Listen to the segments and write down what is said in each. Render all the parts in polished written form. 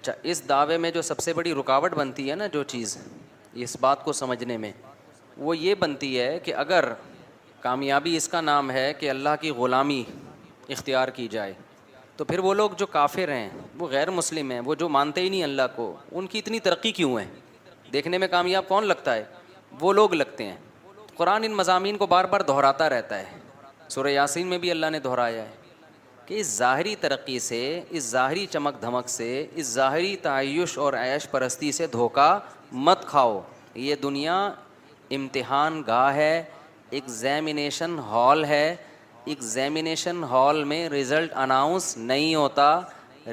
اچھا، اس دعوے میں جو سب سے بڑی رکاوٹ بنتی ہے نا، جو چیز اس بات کو سمجھنے میں، وہ یہ بنتی ہے کہ اگر کامیابی اس کا نام ہے کہ اللہ کی غلامی اختیار کی جائے، تو پھر وہ لوگ جو کافر ہیں، وہ غیر مسلم ہیں، وہ جو مانتے ہی نہیں اللہ کو، ان کی اتنی ترقی کیوں ہے؟ دیکھنے میں کامیاب کون لگتا ہے؟ وہ لوگ لگتے ہیں۔ قرآن ان مضامین کو بار بار دہراتا رہتا ہے۔ سورہ یاسین میں بھی اللہ نے دہرایا ہے کہ اس ظاہری ترقی سے، اس ظاہری چمک دھمک سے، اس ظاہری تعیش اور عیش پرستی سے دھوکہ مت کھاؤ۔ یہ دنیا امتحان گاہ ہے، ایگزامینیشن ہال ہے۔ ایگزامینیشن ہال میں رزلٹ اناؤنس نہیں ہوتا،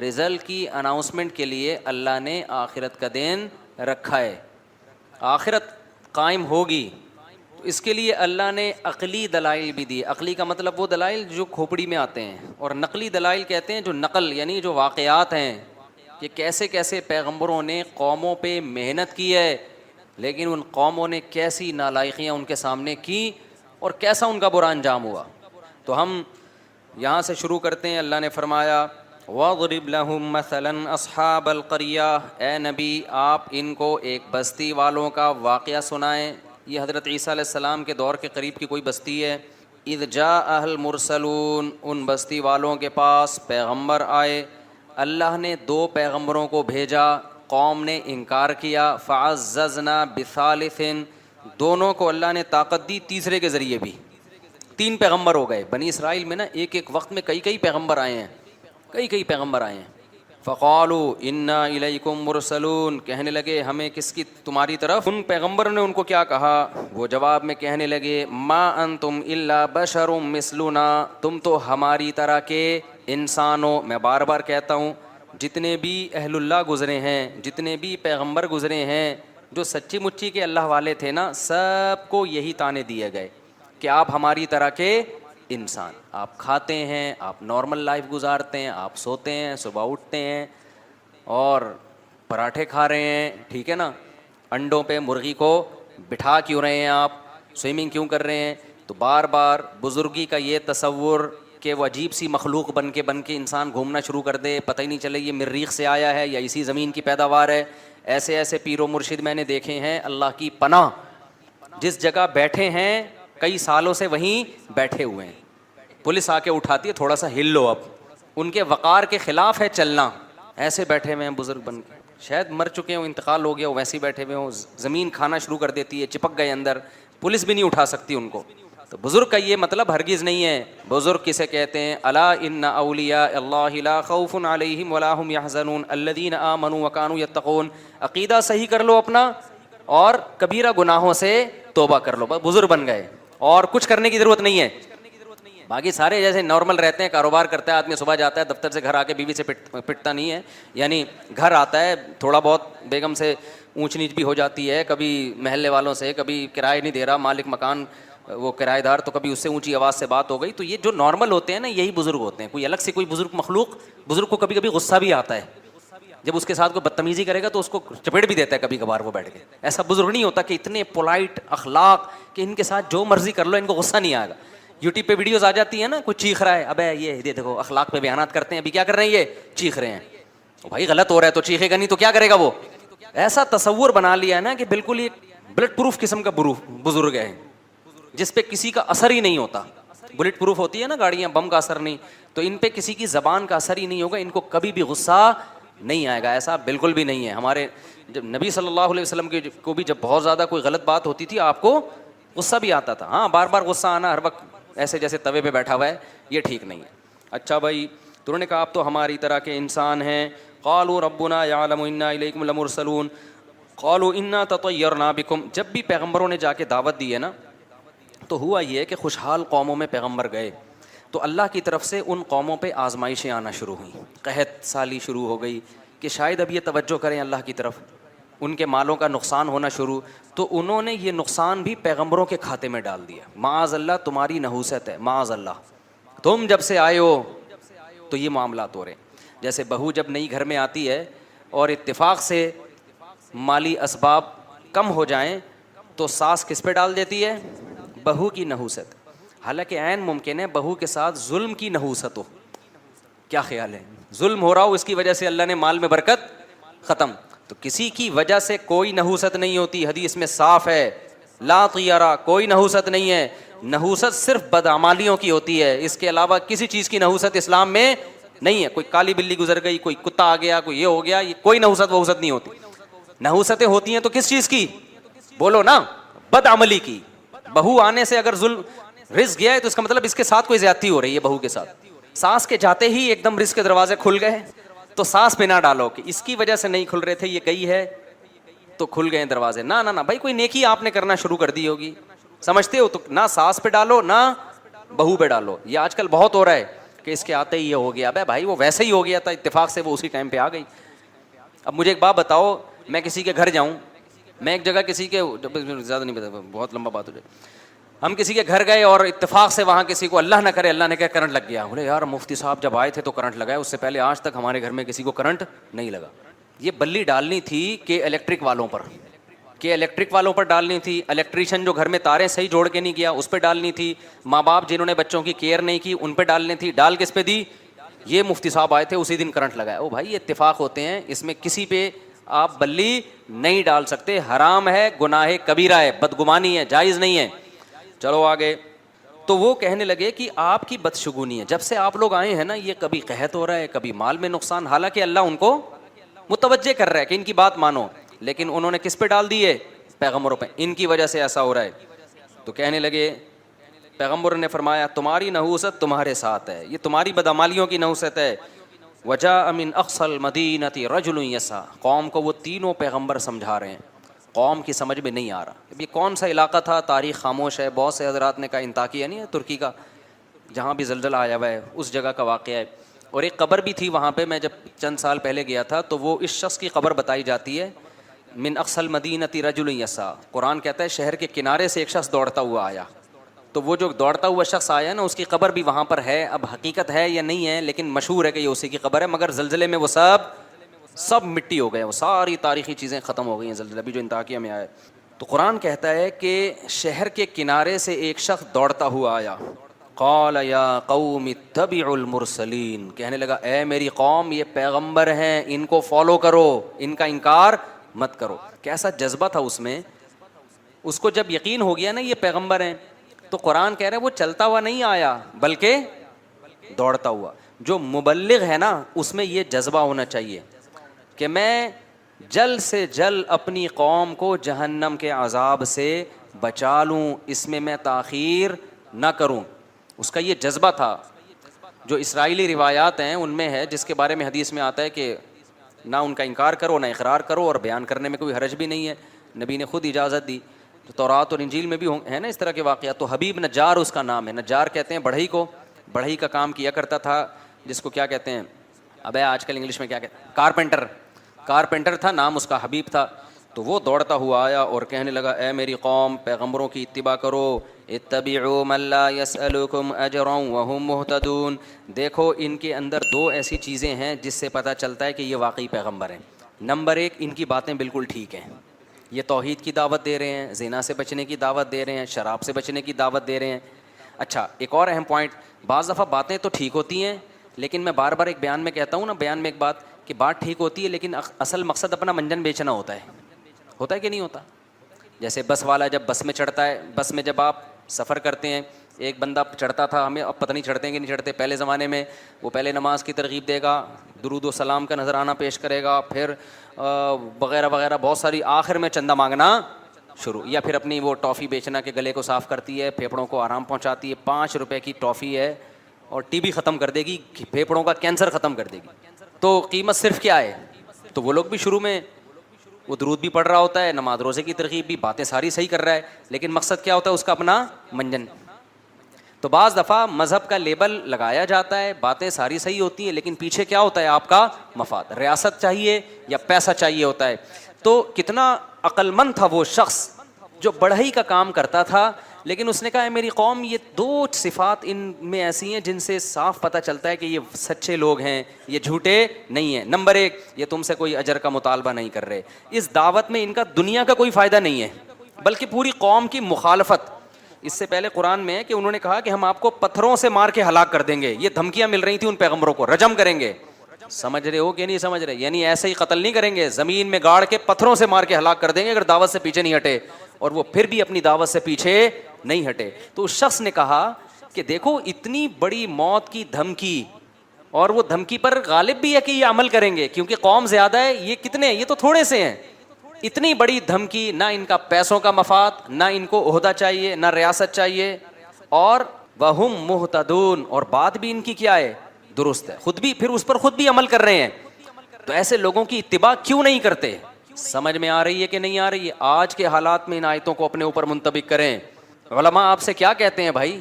رزلٹ کی اناؤنسمنٹ کے لیے اللہ نے آخرت کا دن رکھا ہے۔ آخرت قائم ہوگی تو اس کے لیے اللہ نے عقلی دلائل بھی دی۔ عقلی کا مطلب وہ دلائل جو کھوپڑی میں آتے ہیں، اور نقلی دلائل کہتے ہیں جو نقل، یعنی جو واقعات ہیں کہ کیسے کیسے پیغمبروں نے قوموں پہ محنت کی ہے، لیکن ان قوموں نے کیسی نالائقیاں ان کے سامنے کی اور کیسا ان کا برا انجام ہوا۔ تو ہم یہاں سے شروع کرتے ہیں۔ اللہ نے فرمایا وَاضْرِبْ لَهُم مَثَلًا أَصْحَابَ الْقَرْيَةِ، اے نبی آپ ان کو ایک بستی والوں کا واقعہ سنائیں۔ یہ حضرت عیسیٰ علیہ السلام کے دور کے قریب کی کوئی بستی ہے۔ اِذْ جَاءَ الْمُرْسَلُونَ، ان بستی والوں کے پاس پیغمبر آئے۔ اللہ نے 2 پیغمبروں کو بھیجا، قوم نے انکار کیا۔ فَعَزَّزْنَا بِثَالِثٍ، دونوں کو اللہ نے طاقت دی تیسرے کے ذریعے بھی، 3 پیغمبر ہو گئے۔ بنی اسرائیل میں نا ایک ایک وقت میں کئی پیغمبر آئے ہیں، کئی پیغمبر آئے ہیں۔ فقالوا انا الیکم مرسلون، کہنے لگے ہمیں کس کی؟ تمہاری طرف۔ ان پیغمبروں نے ان کو کیا کہا؟ وہ جواب میں کہنے لگے ما انتم الا بشر مثلنا، تم تو ہماری طرح کے انسان ہو۔ میں بار بار کہتا ہوں، جتنے بھی اہل اللہ گزرے ہیں، جتنے بھی پیغمبر گزرے ہیں، جو سچی مچی کے اللہ والے تھے نا، سب کو یہی طعنے دیے گئے کہ آپ ہماری طرح کے انسان، آپ کھاتے ہیں، آپ نارمل لائف گزارتے ہیں، آپ سوتے ہیں، صبح اٹھتے ہیں اور پراٹھے کھا رہے ہیں، ٹھیک ہے نا، انڈوں پہ مرغی کو بٹھا کیوں رہے ہیں، آپ سوئمنگ کیوں کر رہے ہیں؟ تو بار بار بزرگی کا یہ تصور کہ وہ عجیب سی مخلوق بن کے انسان گھومنا شروع کر دے، پتہ ہی نہیں چلے یہ مریخ سے آیا ہے یا اسی زمین کی پیداوار ہے۔ ایسے پیر و مرشد میں نے دیکھے ہیں، اللہ کی پناہ، جس جگہ بیٹھے ہیں کئی سالوں سے وہیں بیٹھے ہوئے ہیں، پولیس آ کے اٹھاتی ہے تھوڑا سا ہل لو، اب ان کے وقار کے خلاف ہے چلنا، ایسے بیٹھے ہوئے ہیں بزرگ بن کے، شاید مر چکے ہوں، انتقال ہو گیا ہو، ویسے ہی بیٹھے ہوئے ہوں، زمین کھانا شروع کر دیتی ہے، چپک گئے اندر، پولیس بھی نہیں اٹھا سکتی ان کو۔ تو بزرگ کا یہ مطلب ہرگز نہیں ہے۔ بزرگ کسے کہتے ہیں؟ الا ان اولیاء اللہ لا خوف علیہم ولا هم يحزنون الذین آمنوا وکانوا یتقون۔ عقیدہ صحیح کر لو اپنا اور کبیرہ گناہوں سے توبہ کر لو، بزرگ بن گئے، اور کچھ کرنے کی ضرورت نہیں ہے۔ باقی سارے جیسے نارمل رہتے ہیں، کاروبار کرتا ہے آدمی، صبح جاتا ہے دفتر سے، گھر آ کے بیوی سے پٹتا نہیں ہے، یعنی گھر آتا ہے تھوڑا بہت بیگم سے اونچ نیچ بھی ہو جاتی ہے، کبھی محلے والوں سے، کبھی کرایہ نہیں دے رہا مالک مکان وہ کرایہ دار، تو کبھی اس سے اونچی آواز سے بات ہو گئی۔ تو یہ جو نارمل ہوتے ہیں نا، یہی بزرگ ہوتے ہیں۔ کوئی الگ سے کوئی بزرگ مخلوق، بزرگ کو کبھی کبھی غصہ بھی آتا ہے، جب اس کے ساتھ کوئی بدتمیزی کرے گا تو اس کو چپیٹ بھی دیتا ہے کبھی کبھار وہ بیٹھ کے۔ ایسا بزرگ نہیں ہوتا کہ اتنے پولائٹ اخلاق کہ ان کے ساتھ جو مرضی کر لو ان کو غصہ نہیں آئے گا۔ یوٹیوب پہ ویڈیوز آ جاتی ہیں نا، کوئی چیخ رہا ہے، ابے یہ دیکھو اخلاق پہ بیانات کرتے ہیں، ابھی کیا کر رہے ہیں، یہ چیخ رہے ہیں۔ بھائی غلط ہو رہا ہے تو چیخے گا نہیں تو کیا کرے گا وہ؟ ایسا تصور بنا لیا ہے نا کہ بالکل یہ بلٹ پروف قسم کا بزرگ ہے، جس پہ کسی کا اثر ہی نہیں ہوتا۔ بلٹ پروف ہوتی ہے نا گاڑیاں، بم کا اثر نہیں، تو ان پہ کسی کی زبان کا اثر ہی نہیں ہوگا، ان کو کبھی بھی غصہ نہیں آئے گا۔ ایسا بالکل بھی نہیں ہے۔ ہمارے جب نبی صلی اللہ علیہ وسلم کو بھی جب بہت زیادہ کوئی غلط بات ہوتی تھی، آپ کو غصہ بھی آتا تھا۔ ہاں، بار بار غصہ آنا ہر وقت ایسے جیسے توے پہ بیٹھا ہوا ہے، یہ ٹھیک نہیں ہے۔ اچھا بھائی، تو انہوں نے کہا آپ تو ہماری طرح کے انسان ہیں۔ قالوا ربنا یعلم انا الیکم لمرسلون قالوا انا تطیرنا بکم۔ جب بھی پیغمبروں نے جا کے دعوت دی ہے نا، تو ہوا یہ کہ خوشحال قوموں میں پیغمبر گئے تو اللہ کی طرف سے ان قوموں پہ آزمائشیں آنا شروع ہوئیں، قحط سالی شروع ہو گئی کہ شاید اب یہ توجہ کریں اللہ کی طرف، ان کے مالوں کا نقصان ہونا شروع، تو انہوں نے یہ نقصان بھی پیغمبروں کے کھاتے میں ڈال دیا۔ معاذ اللہ، تمہاری نحوست ہے، معاذ اللہ، تم جب سے آئے ہو تو یہ معاملات ہو رہے ہیں۔ جیسے بہو جب نئی گھر میں آتی ہے اور اتفاق سے مالی اسباب کم ہو جائیں تو ساس کس پہ ڈال دیتی ہے؟ بہو کی نحوست۔ حالانکہ عین ممکن ہے بہو کے ساتھ ظلم کی نحوست ہو۔ کیا خیال ہے؟ ظلم ہو رہا ہو، اس کی وجہ سے اللہ نے مال میں برکت ختم. تو کسی کی وجہ سے کوئی نحوست نہیں ہوتی, حدیث میں صاف ہے, لا طیرہ, کوئی نحوست نہیں ہے. نحوست صرف بدعمالیوں کی ہوتی ہے, اس کے علاوہ کسی چیز کی نحوست اسلام میں نہیں ہے. کوئی کالی بلی گزر گئی, کوئی کتا آ گیا, کوئی یہ ہو گیا, یہ کوئی نحوست وحوست نہیں ہوتی. نحوستیں ہوتی ہیں تو کس چیز کی, بولو نا, بدعملی کی. بہو آنے سے اگر ظلم رزق گیا ہے تو اس کا مطلب اس کے ساتھ کوئی زیادتی ہو رہی ہے بہو کے ساتھ. سانس کے جاتے ہی ایک دم رزق کے دروازے کھل گئے تو سانس پہ نہ ڈالو کہ اس کی وجہ سے نہیں کھل رہے تھے, یہ گئی ہے تو کھل گئے دروازے. نہ نہ نہ بھائی, کوئی نیکی آپ نے کرنا شروع کر دی ہوگی, سمجھتے ہو, تو نہ سانس پہ ڈالو نہ بہو پہ ڈالو. یہ آج کل بہت ہو رہا ہے کہ اس کے آتے ہی یہ ہو گیا. بھائی وہ ویسے ہی ہو گیا تھا, اتفاق سے وہ اسی ٹائم پہ آ گئی. اب مجھے ایک بات بتاؤ, میں کسی کے گھر جاؤں, میں ایک جگہ کسی کے, زیادہ نہیں بتا, بہت لمبا بات ہو جائے, ہم کسی کے گھر گئے اور اتفاق سے وہاں کسی کو, اللہ نہ کرے, اللہ نے کہا کرنٹ لگ گیا. بولے یار مفتی صاحب جب آئے تھے تو کرنٹ لگا ہے, اس سے پہلے آج تک ہمارے گھر میں کسی کو کرنٹ نہیں لگا. یہ بلی ڈالنی تھی کہ الیکٹرک والوں پر, کہ الیکٹرک والوں پر ڈالنی تھی, الیکٹریشین جو گھر میں تاریں صحیح جوڑ کے نہیں گیا اس پہ ڈالنی تھی, ماں باپ جنہوں نے بچوں کی کیئر نہیں کی ان پہ ڈالنی تھی. ڈال کس پہ دی, یہ مفتی صاحب آئے تھے اسی دن کرنٹ لگا ہے. او بھائی یہ اتفاق ہوتے ہیں, اس میں کسی پہ آپ بلی نہیں ڈال سکتے, حرام ہے, گناہ کبیرہ ہے, بدگمانی ہے, جائز نہیں ہے. چلو آگے. تو وہ کہنے لگے کہ آپ کی بدشگونی ہے, جب سے آپ لوگ آئے ہیں نا یہ کبھی قحط ہو رہا ہے, کبھی مال میں نقصان, حالانکہ اللہ ان کو متوجہ کر رہا ہے کہ ان کی بات مانو, لیکن انہوں نے کس پہ ڈال دی ہے, پیغمبروں پہ, ان کی وجہ سے ایسا ہو رہا ہے. تو کہنے لگے, پیغمبر نے فرمایا تمہاری نحوست تمہارے ساتھ ہے, یہ تمہاری بدعمالیوں کی نحوست ہے. وجاء من اقصى المدینة رجل یسعى, قوم کو وہ تینوں پیغمبر سمجھا رہے ہیں, قوم کی سمجھ میں نہیں آ رہا. اب یہ کون سا علاقہ تھا, تاریخ خاموش ہے, بہت سے حضرات نے کہا انطاکیہ نہیں ہے ترکی کا, جہاں بھی زلزلہ آیا ہوا ہے, اس جگہ کا واقعہ ہے. اور ایک قبر بھی تھی وہاں پہ, میں جب چند سال پہلے گیا تھا تو وہ اس شخص کی قبر بتائی جاتی ہے, من اقصى المدینة رجل یسعى. قرآن کہتا ہے شہر کے کنارے سے ایک شخص دوڑتا ہوا آیا, تو وہ جو دوڑتا ہوا شخص آیا نا اس کی قبر بھی وہاں پر ہے. اب حقیقت ہے یا نہیں ہے, لیکن مشہور ہے کہ یہ اسی کی قبر ہے, مگر زلزلے میں وہ سب مٹی ہو گئے, وہ ساری تاریخی چیزیں ختم ہو گئی ہیں زلزلہ بھی جو انطاکیہ میں آیا. تو قرآن کہتا ہے کہ شہر کے کنارے سے ایک شخص دوڑتا ہوا آیا, قال یا قوم اتبعوا المرسلین, کہنے لگا اے میری قوم یہ پیغمبر ہیں, ان کو فالو کرو, ان کا انکار مت کرو. کیسا جذبہ تھا اس میں, اس کو جب یقین ہو گیا نا یہ پیغمبر ہیں, تو قرآن کہہ رہا ہے وہ چلتا ہوا نہیں آیا بلکہ دوڑتا ہوا. جو مبلغ ہے نا اس میں یہ جذبہ ہونا چاہیے کہ میں جلد سے جلد اپنی قوم کو جہنم کے عذاب سے بچا لوں, اس میں تاخیر نہ کروں. اس کا یہ جذبہ تھا. جو اسرائیلی روایات ہیں ان میں ہے, جس کے بارے میں حدیث میں آتا ہے کہ نہ ان کا انکار کرو نہ اقرار کرو, اور بیان کرنے میں کوئی حرج بھی نہیں ہے, نبی نے خود اجازت دی. تو تورات اور انجیل میں بھی ہے نا اس طرح کے واقعات. تو حبیب نجار اس کا نام ہے, نجار کہتے ہیں بڑھئی کو, بڑھئی کا کام کیا کرتا تھا, جس کو کیا کہتے ہیں, ابے آج کل انگلش میں کیا کہتے ہیں, کارپینٹر تھا, نام اس کا حبیب تھا. تو وہ دوڑتا ہوا آیا اور کہنے لگا اے میری قوم پیغمبروں کی اتباع کرو, اتبعوا من لا يسألكم اجرا وهم مهتدون. دیکھو ان کے اندر دو ایسی چیزیں ہیں جس سے پتہ چلتا ہے کہ یہ واقعی پیغمبر ہیں. نمبر ایک, ان کی باتیں بالکل ٹھیک ہیں, یہ توحید کی دعوت دے رہے ہیں, زنا سے بچنے کی دعوت دے رہے ہیں, شراب سے بچنے کی دعوت دے رہے ہیں. اچھا ایک اور اہم پوائنٹ, بعض دفعہ باتیں تو ٹھیک ہوتی ہیں, لیکن میں بار بار ایک بیان میں کہتا ہوں نا, بیان میں ایک بات کہ بات ٹھیک ہوتی ہے لیکن اصل مقصد اپنا منجن بیچنا ہوتا ہے کہ نہیں ہوتا. جیسے بس والا جب بس میں چڑھتا ہے, بس میں جب آپ سفر کرتے ہیں, ایک بندہ چڑھتا تھا, ہمیں اب پتہ نہیں چڑھتے ہیں کہ نہیں چڑھتے, پہلے زمانے میں وہ پہلے نماز کی ترغیب دے گا, درود و سلام کا نذرانہ پیش کرے گا, پھر وغیرہ وغیرہ بہت ساری, آخر میں چندہ مانگنا شروع, یا پھر اپنی وہ ٹافی بیچنا کہ گلے کو صاف کرتی ہے, پھیپھڑوں کو آرام پہنچاتی ہے, 5 روپے کی ٹافی ہے اور ٹی بی ختم کر دے گی, پھیپھڑوں کا کینسر ختم کر دے گی. تو قیمت صرف کیا ہے, تو وہ لوگ بھی شروع میں وہ درود بھی پڑھ رہا ہوتا ہے, نماز روزے کی ترغیب بھی, باتیں ساری صحیح کر رہا ہے, لیکن مقصد کیا ہوتا ہے اس کا اپنا منجن. تو بعض دفعہ مذہب کا لیبل لگایا جاتا ہے, باتیں ساری صحیح ہوتی ہیں, لیکن پیچھے کیا ہوتا ہے آپ کا مفاد, ریاست چاہیے یا پیسہ چاہیے ہوتا ہے. تو کتنا عقل مند تھا وہ شخص جو بڑھئی کا کام کرتا تھا, لیکن اس نے کہا ہے میری قوم یہ 2 صفات ان میں ایسی ہیں جن سے صاف پتہ چلتا ہے کہ یہ سچے لوگ ہیں, یہ جھوٹے نہیں ہیں. نمبر 1, یہ تم سے کوئی اجر کا مطالبہ نہیں کر رہے, اس دعوت میں ان کا دنیا کا کوئی فائدہ نہیں ہے بلکہ پوری قوم کی مخالفت. اس سے پہلے قرآن میں ہے کہ انہوں نے کہا کہ ہم آپ کو پتھروں سے مار کے ہلاک کر دیں گے, یہ دھمکیاں مل رہی تھیں ان پیغمبروں کو, رجم کریں گے. سمجھ رہے ہو کہ نہیں سمجھ رہے؟ یعنی ایسے ہی قتل نہیں کریں گے، زمین میں گاڑ کے پتھروں سے مار کے ہلاک کر دیں گے اگر دعوت سے پیچھے نہیں ہٹے، اور وہ پھر بھی اپنی دعوت سے پیچھے نہیں ہٹے۔ تو اس شخص نے کہا کہ دیکھو اتنی بڑی موت کی دھمکی، اور وہ دھمکی پر غالب بھی ہے کہ یہ عمل کریں گے کیونکہ قوم زیادہ ہے، یہ کتنے ہیں؟ یہ تو تھوڑے سے ہیں۔ اتنی بڑی دھمکی، نہ ان کا پیسوں کا مفاد، نہ ان کو عہدہ چاہیے، نہ ریاست چاہیے، اور وہم مہتدون، اور بات بھی ان کی کیا ہے؟ درست ہے، خود بھی پھر اس پر خود بھی عمل کر رہے ہیں۔ تو ایسے لوگوں کی اتباع کیوں نہیں کرتے؟ سمجھ میں آ رہی ہے کہ نہیں آ رہی ہے؟ آج کے حالات میں ان آیتوں کو اپنے اوپر منطبق کریں۔ علماء آپ سے کیا کہتے ہیں بھائی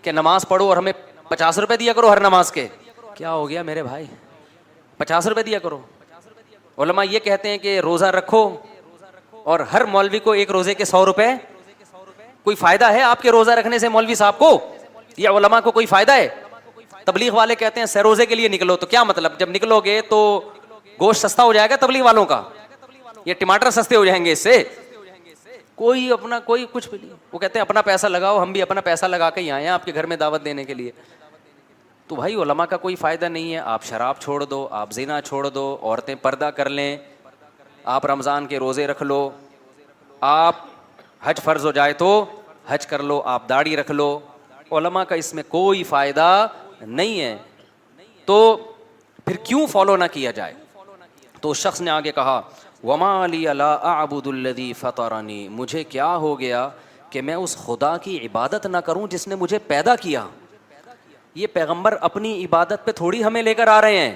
کہ نماز پڑھو اور ہمیں 50 روپے دیا کرو ہر نماز کے؟ کیا ہو گیا میرے بھائی، 50 روپے دیا کرو؟ علماء یہ کہتے ہیں کہ روزہ رکھو اور ہر مولوی کو ایک روزے کے 100 روپے۔ کوئی فائدہ ہے آپ کے روزہ رکھنے سے مولوی صاحب کو یا علماء کو کوئی فائدہ ہے؟ تبلیغ والے کہتے ہیں سہ روزے کے لیے نکلو، تو کیا مطلب؟ جب نکلو گے تو گوشت سستا ہو جائے گا تبلیغ والوں کا، یہ ٹماٹر سستے ہو جائیں گے اس سے؟ کوئی اپنا کوئی کچھ بھی نہیں، وہ کہتے ہیں اپنا پیسہ لگاؤ، ہم بھی اپنا پیسہ لگا کے ہی آئے ہیں آپ کے گھر میں دعوت دینے کے لیے۔ تو بھائی علماء کا کوئی فائدہ نہیں ہے، آپ شراب چھوڑ دو، آپ زنا چھوڑ دو، عورتیں پردہ کر لیں، آپ رمضان کے روزے رکھ لو، آپ حج فرض ہو جائے تو حج کر لو، آپ داڑھی رکھ لو، علماء کا اس میں کوئی فائدہ نہیں ہے، تو پھر کیوں فالو نہ کیا جائے؟ تو اس شخص نے آگے کہا وَمَا لِيَ لَا أَعْبُدُ الَّذِي فَطَرَنِي، مجھے کیا ہو گیا کہ میں اس خدا کی عبادت نہ کروں جس نے مجھے پیدا کیا۔ یہ پیغمبر اپنی عبادت پہ تھوڑی ہمیں لے کر آ رہے ہیں،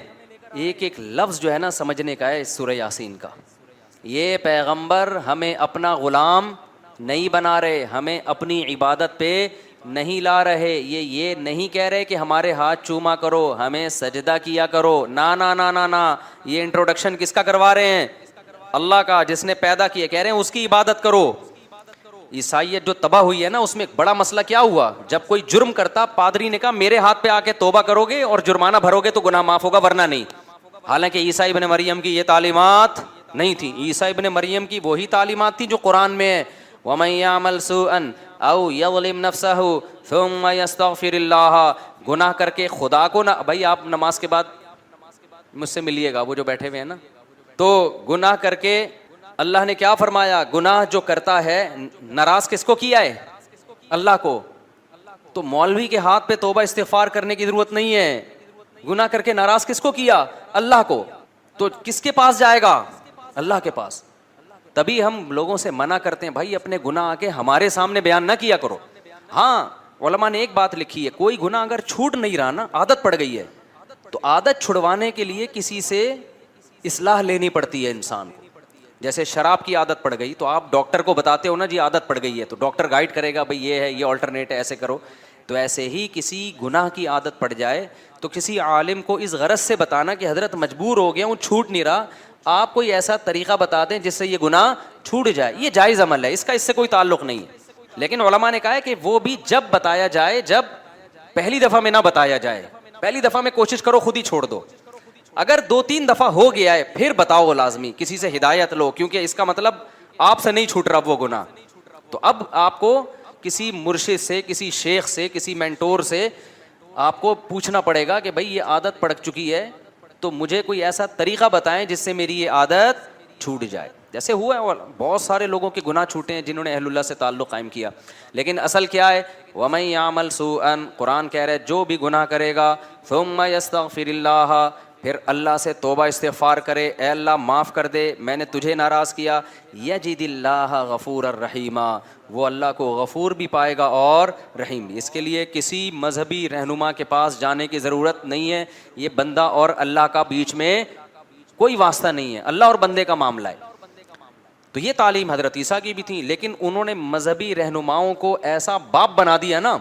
ایک ایک لفظ جو ہے نا سمجھنے کا ہے اس سورہ یاسین کا۔ یہ پیغمبر ہمیں اپنا غلام نہیں بنا رہے، ہمیں اپنی عبادت پہ نہیں لا رہے، یہ نہیں کہہ رہے کہ ہمارے ہاتھ چوما کرو، ہمیں سجدہ کیا کرو، نا نا نا نا نا، یہ انٹروڈکشن کس کا کروا رہے ہیں؟ اللہ کا، جس نے پیدا کیا، کہہ رہے ہیں اس کی عبادت کرو۔ عیسائیت جو تباہ ہوئی ہے نا، اس میں ایک بڑا مسئلہ کیا ہوا؟ جب کوئی جرم کرتا پادری نے کہا میرے ہاتھ پہ آ کے توبہ کرو گے اور جرمانہ بھرو گے تو گناہ معاف ہوگا ورنہ نہیں۔ حالانکہ عیسیٰ ابن مریم کی یہ تعلیمات نہیں تھی، عیسیٰ ابن مریم کی وہی تعلیمات تھی جو قرآن میں ہے، وَمَن يَعْمَلْ سُوءًا أَوْ يَظْلِمْ نَفْسَهُ ثُمَّ يَسْتَغْفِرِ اللَّهَ، گناہ کر کے خدا کو نہ، بھائی آپ نماز کے بعد مجھ سے ملیے گا، وہ جو بیٹھے ہوئے ہیں نا، تو گناہ کر کے اللہ نے کیا فرمایا؟ گناہ جو کرتا ہے ناراض کس کو کیا ہے؟ اللہ کو۔ تو مولوی کے ہاتھ پہ توبہ استغفار کرنے کی ضرورت نہیں ہے، گناہ کر کے ناراض کس کو کیا؟ اللہ کو۔ تو کس کے پاس جائے گا؟ اللہ کے پاس۔ تبھی ہم لوگوں سے منع کرتے ہیں بھائی اپنے گناہ آ کے ہمارے سامنے بیان نہ کیا کرو۔ ہاں علماء نے ایک بات لکھی ہے، کوئی گناہ اگر چھوٹ نہیں رہا نا، عادت پڑ گئی ہے، تو عادت چھڑوانے کے لیے کسی سے اصلاح لینی پڑتی ہے انسان کو۔ جیسے شراب کی عادت پڑ گئی تو آپ ڈاکٹر کو بتاتے ہو نا جی عادت پڑ گئی ہے، تو ڈاکٹر گائیڈ کرے گا بھئی یہ ہے، یہ آلٹرنیٹ ہے، ایسے کرو۔ تو ایسے ہی کسی گناہ کی عادت پڑ جائے تو کسی عالم کو اس غرض سے بتانا کہ حضرت مجبور ہو گیا ہوں، چھوٹ نہیں رہا، آپ کوئی ایسا طریقہ بتا دیں جس سے یہ گناہ چھوٹ جائے، یہ جائز عمل ہے، اس کا اس سے کوئی تعلق نہیں ہے۔ لیکن علماء نے کہا ہے کہ وہ بھی جب بتایا جائے، جب پہلی دفعہ میں نہ بتایا جائے، پہلی دفعہ میں کوشش کرو خود ہی چھوڑ دو، اگر 2-3 دفعہ ہو گیا ہے پھر بتاؤ، لازمی کسی سے ہدایت لو، کیونکہ اس کا مطلب آپ سے نہیں چھوٹ رہا وہ گناہ۔ تو اب آپ کو کسی مرشد سے، کسی شیخ سے، کسی مینٹور سے آپ کو پوچھنا پڑے گا کہ بھئی یہ عادت پڑ چکی ہے تو مجھے کوئی ایسا طریقہ بتائیں جس سے میری یہ عادت چھوٹ جائے۔ جیسے ہوا ہے بہت سارے لوگوں کے گناہ چھوٹے ہیں جنہوں نے اہل اللہ سے تعلق قائم کیا، لیکن اصل کیا ہے؟ وَمَن يَعْمَلْ سُوءًا، قرآن کہہ رہے ہے جو بھی گناہ کرے گا ثُمَّ يَسْتَغْفِرِ اللَّهَ، پھر اللہ سے توبہ استغفار کرے، اے اللہ معاف کر دے، میں نے تجھے ناراض کیا، یجد اللہ غفور الرحیمہ، وہ اللہ کو غفور بھی پائے گا اور رحیم بھی۔ اس کے لیے کسی مذہبی رہنما کے پاس جانے کی ضرورت نہیں ہے، یہ بندہ اور اللہ کا بیچ میں کوئی واسطہ نہیں ہے، اللہ اور بندے کا معاملہ ہے۔ تو یہ تعلیم حضرت عیسیٰ کی بھی تھی، لیکن انہوں نے مذہبی رہنماؤں کو ایسا باپ بنا دیا نا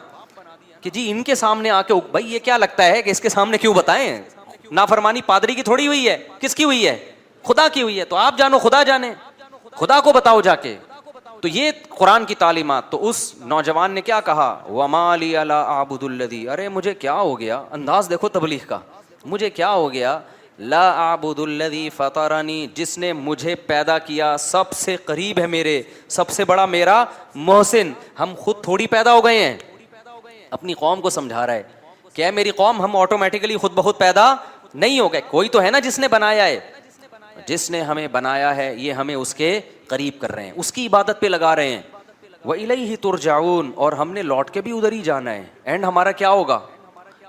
کہ جی ان کے سامنے آ کے بھائی یہ کیا لگتا ہے کہ اس کے سامنے کیوں بتائیں؟ نافرمانی پادری کی تھوڑی ہوئی ہے، کس کی ہوئی ہے؟ خدا کی ہوئی ہے، تو آپ جانو خدا جانے، خدا کو بتاؤ جا کے۔ تو یہ قرآن کی تعلیمات۔ تو اس نوجوان نے کیا کہا؟ وَمَا لِيَ لَا أَعْبُدُ الَّذِي، ارے مجھے کیا ہو گیا، انداز دیکھو تبلیغ کا، مجھے کیا ہو گیا، لا اعبد الذی فطرنی، جس نے مجھے پیدا کیا، سب سے قریب ہے میرے، سب سے بڑا میرا محسن۔ ہم خود تھوڑی پیدا ہو گئے ہیں، اپنی قوم کو سمجھا رہا ہے کہ میری قوم ہم آٹومیٹکلی خود بخود پیدا نہیں ہوگا. کوئی تو ہے نا جس نے بنایا ہے, جس نے ہمیں بنایا ہے یہ ہمیں اس کے قریب کر رہے ہیں, اس کی عبادت پہ لگا رہے ہیں. وَإِلَيْهِ تُرْجَعُونَ, اور ہم نے لوٹ کے بھی ادھر ہی جانا ہے. اینڈ ہمارا کیا ہوگا؟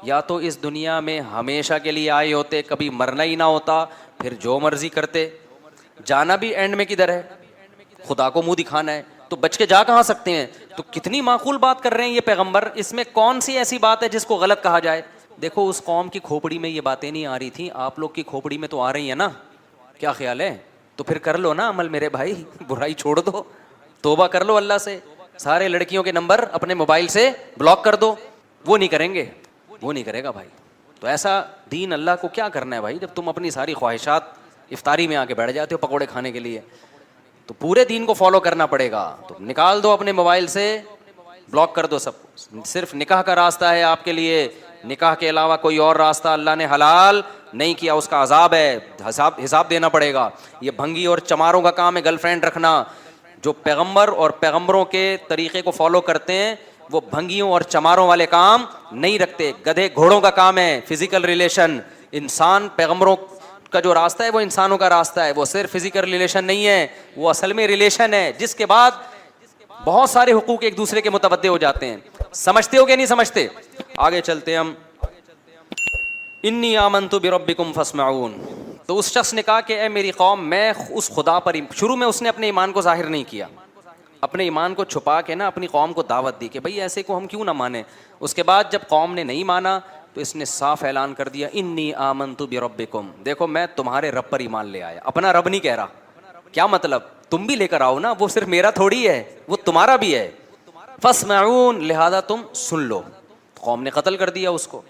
یا تو اس دنیا میں ہمیشہ کے لیے آئے ہوتے, کبھی مرنا ہی نہ ہوتا, پھر جو مرضی کرتے. جانا بھی اینڈ میں کدھر ہے؟ خدا کو منہ دکھانا ہے, تو بچ کے جا کہاں سکتے ہیں؟ تو کتنی معقول بات کر رہے ہیں یہ پیغمبر, اس میں کون سی ایسی بات ہے جس کو غلط کہا جائے؟ دیکھو اس قوم کی کھوپڑی میں یہ باتیں نہیں آ رہی تھیں, آپ لوگ کی کھوپڑی میں تو آ رہی ہیں نا. کیا خیال ہے؟ تو پھر کر لو نا عمل میرے بھائی, برائی چھوڑ دو, توبہ کر لو اللہ سے. سارے لڑکیوں کے نمبر اپنے موبائل سے بلاک کر دو. وہ نہیں کریں گے, وہ نہیں کرے گا بھائی. تو ایسا دین اللہ کو کیا کرنا ہے بھائی, جب تم اپنی ساری خواہشات افطاری میں آ کے بیٹھ جاتے ہو پکوڑے کھانے کے لیے. تو پورے دین کو فالو کرنا پڑے گا. تو نکال دو اپنے موبائل سے, بلاک کر دو سب. صرف نکاح کا راستہ ہے آپ کے لیے, نکاح کے علاوہ کوئی اور راستہ اللہ نے حلال نہیں کیا, اس کا عذاب ہے, حساب دینا پڑے گا. یہ بھنگی اور چماروں کا کام ہے گرل فرینڈ رکھنا. جو پیغمبر اور پیغمبروں کے طریقے کو فالو کرتے ہیں وہ بھنگیوں اور چماروں والے کام نہیں رکھتے. گدھے گھوڑوں کا کام ہے فزیکل ریلیشن. انسان پیغمبروں کا جو راستہ ہے وہ انسانوں کا راستہ ہے, وہ صرف فزیکل ریلیشن نہیں ہے, وہ اصل میں ریلیشن ہے جس کے بعد بہت سارے حقوق ایک دوسرے کے متبادل ہو جاتے ہیں. سمجھتے ہو کہ نہیں سمجھتے؟ آگے چلتے ہم. انی آمنت بربکم فاسمعون. تو اس شخص نے کہا کہ اے میری قوم, میں اس خدا پر, شروع میں اس نے اپنے ایمان کو ظاہر نہیں کیا, اپنے ایمان کو چھپا کے نا اپنی قوم کو دعوت دی کہ بھئی ایسے کو ہم کیوں نہ مانیں. اس کے بعد جب قوم نے نہیں مانا تو اس نے صاف اعلان کر دیا انی آمنت بربکم, دیکھو میں تمہارے رب پر ایمان لے آیا. اپنا رب نہیں کہہ رہا. کیا مطلب؟ تم بھی لے کر آؤ نا, وہ صرف میرا تھوڑی ہے, وہ تمہارا بھی ہے. فاسمعون, لہذا تم سن لو. قوم نے قتل کر دیا اس کو.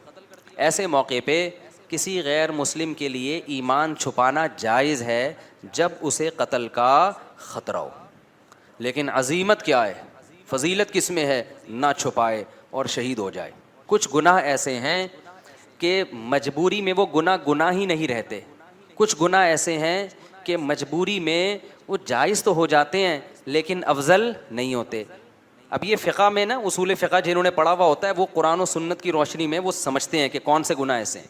ایسے موقع پہ کسی غیر مسلم کے لیے ایمان چھپانا جائز ہے جب اسے قتل کا خطرہ ہو. لیکن عظیمت کیا ہے, فضیلت کس میں ہے؟ نہ چھپائے اور شہید ہو جائے. کچھ گناہ ایسے ہیں کہ مجبوری میں وہ گناہ ہی نہیں رہتے. کچھ گناہ ایسے ہیں کہ مجبوری میں وہ جائز تو ہو جاتے ہیں لیکن افضل نہیں ہوتے. اب یہ فقہ میں نا, اصول فقہ جنہوں نے پڑھا ہوا ہوتا ہے وہ قرآن و سنت کی روشنی میں وہ سمجھتے ہیں کہ کون سے گناہ ایسے ہیں.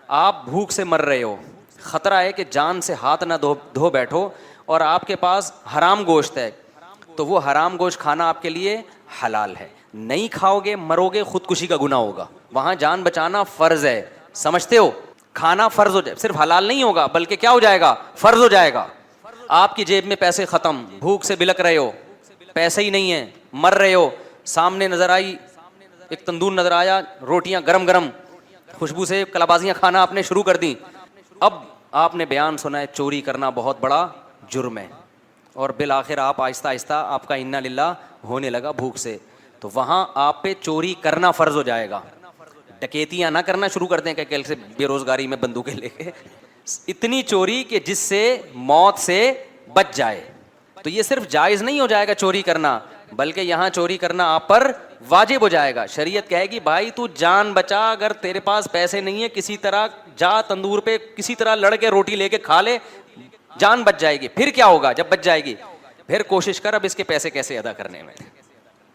آپ بھوک سے مر رہے ہو, خطرہ ہے کہ جان سے ہاتھ نہ دھو بیٹھو, اور آپ کے پاس حرام گوشت ہے, تو وہ حرام گوشت کھانا آپ کے لیے حلال ہے. نہیں کھاؤ گے مرو گے, خودکشی کا گناہ ہوگا. وہاں جان بچانا فرض ہے, سمجھتے ہو؟ کھانا فرض ہو جائے, صرف حلال نہیں ہوگا بلکہ کیا ہو جائے گا؟ فرض ہو جائے گا. آپ کی جیب میں پیسے ختم, بھوک سے بلک رہے ہو, پیسے ہی نہیں ہیں, مر رہے ہو, سامنے نظر آئی ایک تندور نظر آیا, روٹیاں گرم گرم, خوشبو سے کلابازیاں کھانا آپ نے شروع کر دی. اب آپ نے بیان سنا ہے چوری کرنا بہت بڑا جرم ہے, اور بالآخر آپ آہستہ آہستہ آپ کا انا للہ ہونے لگا بھوک سے, تو وہاں آپ پہ چوری کرنا فرض ہو جائے گا. ڈکیتیاں نہ کرنا شروع کر دیں کہ کل سے بے روزگاری میں بندوقیں لے کے, اتنی چوری کہ جس سے موت سے بچ جائے. تو یہ صرف جائز نہیں ہو جائے گا چوری کرنا, بلکہ یہاں چوری کرنا آپ پر واجب ہو جائے گا. شریعت کہے گی بھائی تو جان بچا, اگر تیرے پاس پیسے نہیں ہے کسی طرح جا تندور پہ کسی طرح لڑ کے روٹی لے کے کھا لے, جان بچ جائے گی. پھر کیا ہوگا جب بچ جائے گی؟ پھر کوشش کر اب اس کے پیسے کیسے ادا کرنے میں,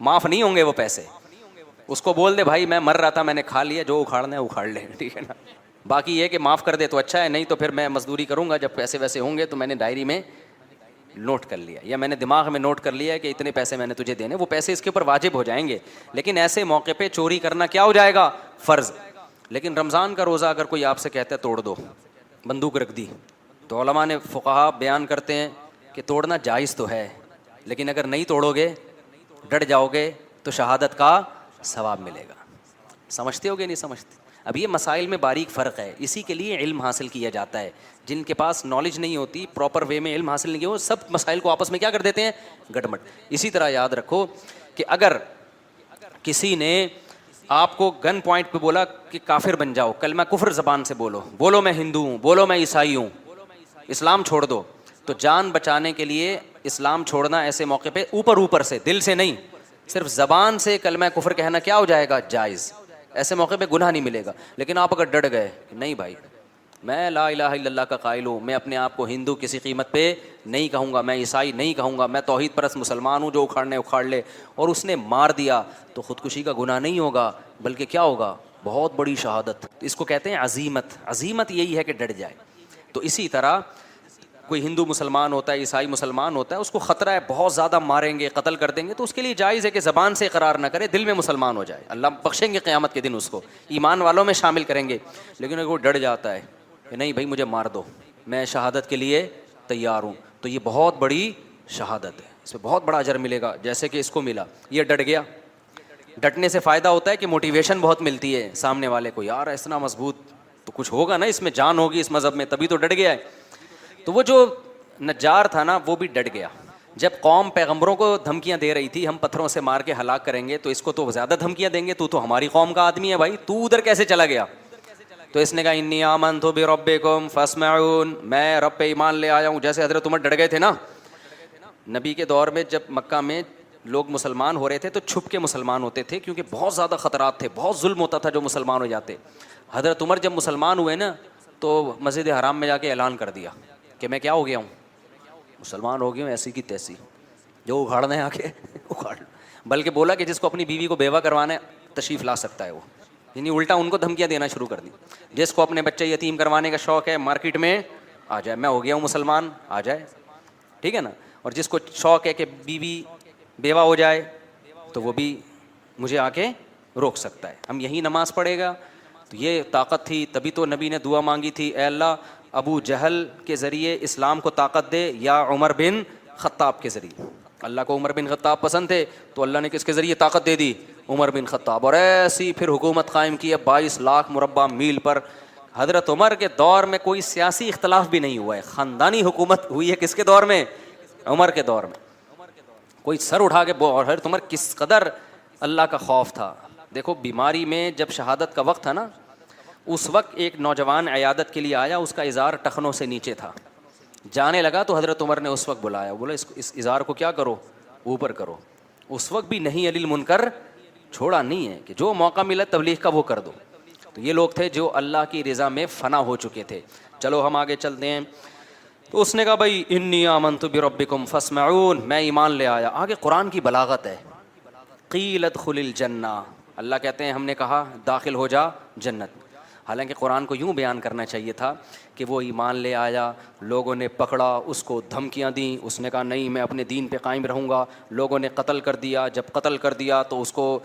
معاف نہیں ہوں گے وہ پیسے. اس کو بول دے بھائی میں مر رہا تھا میں نے کھا لیا, جو اکھاڑنا ہے اکھاڑ لے, ٹھیک ہے نا. باقی یہ کہ معاف کر دے تو اچھا ہے, نہیں تو پھر میں مزدوری کروں گا, جب پیسے ویسے ہوں گے تو میں نے ڈائری میں نوٹ کر لیا یا میں نے دماغ میں نوٹ کر لیا کہ اتنے پیسے میں نے تجھے دینے, وہ پیسے اس کے اوپر واجب ہو جائیں گے. لیکن ایسے موقع پہ چوری کرنا کیا ہو جائے گا؟ فرض. لیکن رمضان کا روزہ اگر کوئی آپ سے کہتا ہے توڑ دو, بندوق رکھ دی, تو علماء نے فقہا بیان کرتے ہیں کہ توڑنا جائز تو ہے, لیکن اگر نہیں توڑو گے, ڈٹ جاؤ گے, تو شہادت کا ثواب ملے گا. سمجھتے ہو گے نہیں سمجھتے؟ اب یہ مسائل میں باریک فرق ہے, اسی کے لیے علم حاصل کیا جاتا ہے. جن کے پاس نالج نہیں ہوتی, پراپر وے میں علم حاصل نہیں کیا, وہ سب مسائل کو آپس میں کیا کر دیتے ہیں؟ گڑمٹ. اسی طرح یاد رکھو کہ اگر کسی نے آپ کو گن پوائنٹ پہ بولا کہ کافر بن جاؤ, کلمہ کفر زبان سے بولو میں ہندو ہوں, بولو میں عیسائی ہوں, اسلام چھوڑ دو, تو جان بچانے کے لیے اسلام چھوڑنا ایسے موقع پہ اوپر سے, دل سے نہیں, صرف زبان سے کلمہ کفر کہنا کیا ہو جائے گا؟ جائز. ایسے موقع پہ گناہ نہیں ملے گا. لیکن آپ اگر ڈٹ گئے نہیں بھائی میں لا الہ الا اللہ کا قائل ہوں, میں اپنے آپ کو ہندو کسی قیمت پہ نہیں کہوں گا, میں عیسائی نہیں کہوں گا, میں توحید پرست مسلمان ہوں, جو اکھاڑنے اکھاڑ لے, اور اس نے مار دیا, تو خودکشی کا گناہ نہیں ہوگا بلکہ کیا ہوگا؟ بہت بڑی شہادت. تو اس کو کہتے ہیں عزیمت. عزیمت یہی ہے کہ ڈٹ جائے. تو اسی طرح کوئی ہندو مسلمان ہوتا ہے, عیسائی مسلمان ہوتا ہے, اس کو خطرہ ہے بہت زیادہ ماریں گے, قتل کر دیں گے, تو اس کے لیے جائز ہے کہ زبان سے اقرار نہ کرے, دل میں مسلمان ہو جائے. اللہ بخشیں گے قیامت کے دن, اس کو ایمان والوں میں شامل کریں گے. لیکن اگر وہ ڈر جاتا ہے کہ نہیں بھائی مجھے مار دو, میں شہادت کے لیے تیار ہوں, تو یہ بہت بڑی شہادت ہے, اس میں بہت بڑا اجر ملے گا, جیسے کہ اس کو ملا. یہ ڈٹ گیا. ڈٹنے سے فائدہ ہوتا ہے کہ موٹیویشن بہت ملتی ہے سامنے والے کو, یار اتنا مضبوط تو کچھ ہوگا نا, اس میں جان ہوگی اس مذہب میں, تبھی تو ڈٹ گیا ہے. تو وہ جو نجار تھا نا وہ بھی ڈٹ گیا. جب قوم پیغمبروں کو دھمکیاں دے رہی تھی ہم پتھروں سے مار کے ہلاک کریں گے, تو اس کو تو زیادہ دھمکیاں دیں گے, تو ہماری قوم کا آدمی ہے بھائی, تو ادھر کیسے چلا گیا؟ تو اس نے کہا انی آمنت بربکم فاسمعون, میں رب پہ ایمان لے آیا ہوں. جیسے حضرت عمر ڈٹ گئے تھے نا نبی کے دور میں, جب مکہ میں لوگ مسلمان ہو رہے تھے تو چھپ کے مسلمان ہوتے تھے, کیونکہ بہت زیادہ خطرات تھے, بہت ظلم ہوتا تھا جو مسلمان ہو جاتے. حضرت عمر جب مسلمان ہوئے نا تو مسجد حرام میں جا کے اعلان کر دیا کہ میں کیا ہو گیا ہوں, مسلمان ہو گیا ہوں, ایسی کی تیسی, جو اکھاڑنا ہے آ کے اکھاڑ. بلکہ بولا کہ جس کو اپنی بیوی کو بیوہ کروانا ہے تشریف لا سکتا ہے وہ, یعنی الٹا ان کو دھمکیاں دینا شروع کر دی. جس کو اپنے بچے یتیم کروانے کا شوق ہے مارکیٹ میں آ جائے, میں ہو گیا ہوں مسلمان, آ جائے, ٹھیک ہے نا. اور جس کو شوق ہے کہ بیوی بیوہ ہو جائے تو وہ بھی مجھے آ کے روک سکتا ہے, ہم یہی نماز پڑھے گا. تو یہ طاقت تھی, تبھی تو نبی نے دعا مانگی تھی, اے اللہ ابو جہل کے ذریعے اسلام کو طاقت دے, یا عمر بن خطاب کے ذریعے. اللہ کو عمر بن خطاب پسند تھے تو اللہ نے کس کے ذریعے طاقت دے دی, عمر بن خطاب. اور ایسی پھر حکومت قائم کی ہے 22 لاکھ مربع میل پر. حضرت عمر کے دور میں کوئی سیاسی اختلاف بھی نہیں ہوا ہے, خاندانی حکومت ہوئی ہے. کس کے دور میں؟ عمر کے دور میں. کوئی سر اٹھا کے حضرت عمر کس قدر اللہ کا خوف تھا. دیکھو بیماری میں جب شہادت کا وقت تھا نا, اس وقت ایک نوجوان عیادت کے لیے آیا, اس کا ازار ٹخنوں سے نیچے تھا, جانے لگا تو حضرت عمر نے اس وقت بلایا, بولا اس ازار کو کیا کرو, اوپر کرو. اس وقت بھی نہیں علی المنکر چھوڑا نہیں ہے کہ جو موقع ملا تبلیغ کا وہ کر دو. تو یہ لوگ تھے جو اللہ کی رضا میں فنا ہو چکے تھے. چلو ہم آگے چلتے ہیں. تو اس نے کہا بھائی انی آمنت بربکم فاسمعون, میں ایمان لے آیا. آگے قرآن کی بلاغت ہے, قیل ادخل الجنہ, اللہ کہتے ہیں ہم نے کہا داخل ہو جا جنت. حالانکہ قرآن کو یوں بیان کرنا چاہیے تھا کہ وہ ایمان لے آیا, لوگوں نے پکڑا, اس کو دھمکیاں دیں, اس نے کہا نہیں میں اپنے دین پہ قائم رہوں گا. لوگوں نے قتل کر دیا, جب قتل کر دیا تو اس کو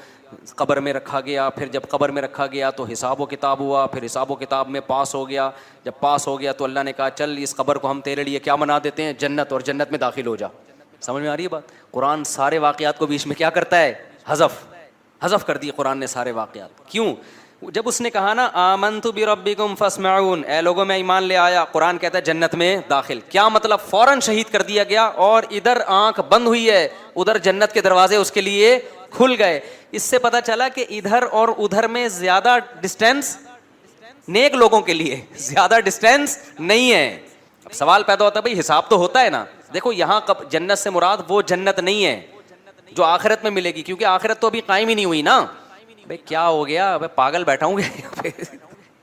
قبر میں رکھا گیا, پھر جب قبر میں رکھا گیا تو حساب و کتاب ہوا, پھر حساب و کتاب میں پاس ہو گیا. جب پاس ہو گیا تو اللہ نے کہا چل اس قبر کو ہم تیرے لیے کیا بنا دیتے ہیں, جنت, اور جنت میں داخل ہو جا. سمجھ میں آ رہی ہے بات؟ قرآن سارے واقعات کو بیچ میں کیا کرتا ہے, حذف کر دیے قرآن نے سارے واقعات. کیوں؟ جب اس نے کہا نا آمنت بربکم فاسمعون, اے لوگوں میں ایمان لے آیا, قرآن کہتا ہے جنت میں داخل. کیا مطلب؟ فوراً شہید کر دیا گیا, اور ادھر آنکھ بند ہوئی ہے, ادھر جنت کے دروازے اس کے لیے کھل گئے. اس سے پتہ چلا کہ ادھر اور ادھر میں زیادہ ڈسٹینس نیک لوگوں کے لیے زیادہ ڈسٹینس نہیں ہے. اب سوال پیدا ہوتا ہے بھائی حساب تو ہوتا ہے نا. دیکھو یہاں جنت سے مراد وہ جنت نہیں ہے جو آخرت میں ملے گی, کیونکہ آخرت تو ابھی قائم ہی نہیں ہوئی نا. بھائی کیا ہو گیا, میں پاگل بیٹھا ہوں گے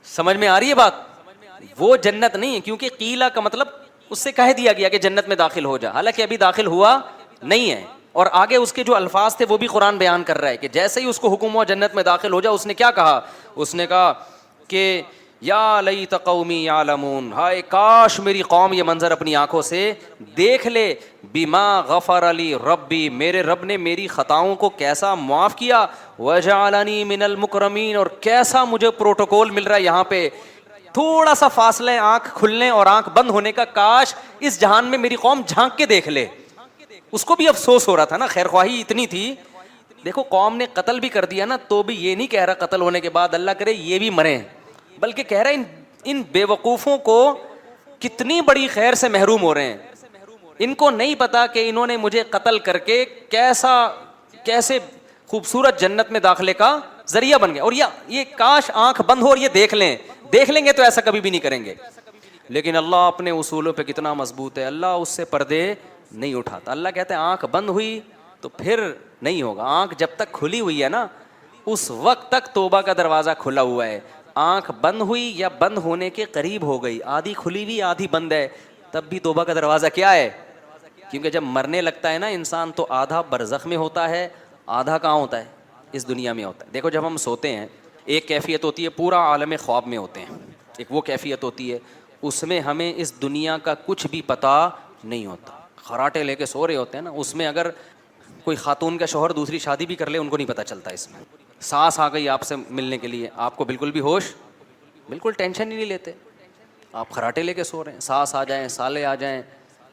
سمجھ میں آ رہی ہے بات؟ وہ جنت نہیں ہے, کیونکہ قیلا کا مطلب اس سے کہہ دیا گیا کہ جنت میں داخل ہو جا, حالانکہ ابھی داخل ہوا نہیں ہے. اور آگے اس کے جو الفاظ تھے وہ بھی قرآن بیان کر رہا ہے کہ جیسے ہی اس کو حکم ہوا جنت میں داخل ہو جا, اس نے کیا کہا, اس نے کہا کہ یا لیت قومی یعلمون, ہائے کاش میری قوم یہ منظر اپنی آنکھوں سے دیکھ لے, بما غفر علی ربی, میرے رب نے میری خطاؤں کو کیسا معاف کیا, وجعلنی من المکرمین, اور کیسا مجھے پروٹوکول مل رہا ہے یہاں پہ. تھوڑا سا فاصلہ آنکھ کھلنے اور آنکھ بند ہونے کا, کاش اس جہان میں میری قوم جھانک کے دیکھ لے. اس کو بھی افسوس ہو رہا تھا نا, خیر خواہی اتنی تھی. دیکھو قوم نے قتل بھی کر دیا نا, تو بھی یہ نہیں کہہ رہا قتل ہونے کے بعد اللہ کرے یہ بھی مریں, بلکہ کہہ رہا ہے ان بے وقوفوں کو کتنی بڑی خیر سے محروم ہو رہے ہیں. ان کو نہیں پتا کہ انہوں نے مجھے قتل کر کے کیسے خوبصورت جنت میں داخلے کا ذریعہ بن گیا. اور یہ کاش آنکھ بند ہو اور یہ دیکھ لیں گے تو ایسا کبھی بھی نہیں کریں گے. لیکن اللہ اپنے اصولوں پہ کتنا مضبوط ہے, اللہ اس سے پردے نہیں اٹھاتا. اللہ کہتے ہیں آنکھ بند ہوئی تو پھر نہیں ہوگا. آنکھ جب تک کھلی ہوئی ہے نا اس وقت تک توبہ کا دروازہ کھلا ہوا ہے. آنکھ بند ہوئی یا بند ہونے کے قریب ہو گئی, آدھی کھلی ہوئی آدھی بند ہے, تب بھی توبہ کا دروازہ کیا ہے. کیونکہ جب مرنے لگتا ہے نا انسان تو آدھا برزخ میں ہوتا ہے, آدھا کہاں ہوتا ہے, اس دنیا میں ہوتا ہے. دیکھو جب ہم سوتے ہیں ایک کیفیت ہوتی ہے پورا عالم خواب میں ہوتے ہیں، ایک وہ کیفیت ہوتی ہے اس میں ہمیں اس دنیا کا کچھ بھی پتہ نہیں ہوتا، خراٹے لے کے سو رہے ہوتے ہیں نا، اس میں اگر کوئی خاتون کا شوہر دوسری شادی بھی کر لے ان کو نہیں پتہ چلتا، اس میں سانس آ گئی آپ سے ملنے کے لیے آپ کو بالکل بھی ہوش، بالکل ٹینشن ہی نہیں لیتے، آپ خراٹے لے کے سو رہے ہیں، ساس آ جائیں سالے آ جائیں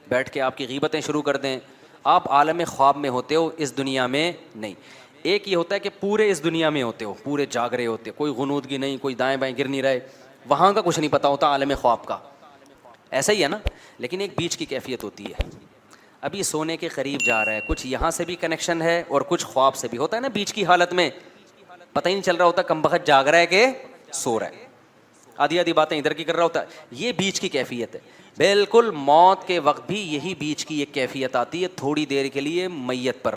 بیٹھ کے آپ کی غیبتیں شروع کر دیں، آپ عالم خواب میں ہوتے ہو، اس دنیا میں نہیں۔ ایک یہ ہوتا ہے کہ پورے اس دنیا میں ہوتے ہو، پورے جاگ رہے ہوتے، کوئی غنودگی نہیں، کوئی دائیں بائیں گر نہیں رہے، وہاں کا کچھ نہیں پتہ ہوتا عالم خواب کا، ایسا ہی ہے نا۔ لیکن ایک بیچ کی کیفیت ہوتی ہے، ابھی سونے کے قریب جا رہا ہے، کچھ یہاں سے بھی کنیکشن ہے اور کچھ خواب سے بھی ہوتا ہے نا، بیچ کی حالت میں پتہ ہی نہیں چل رہا ہوتا کم بخت جاگ رہا ہے کہ سو رہا ہے، آدھی آدھی باتیں ادھر کی کر رہا ہوتا ہے، یہ بیچ کی کیفیت ہے۔ بالکل موت کے وقت بھی یہی بیچ کی ایک کیفیت آتی ہے، تھوڑی دیر کے لیے میت پر،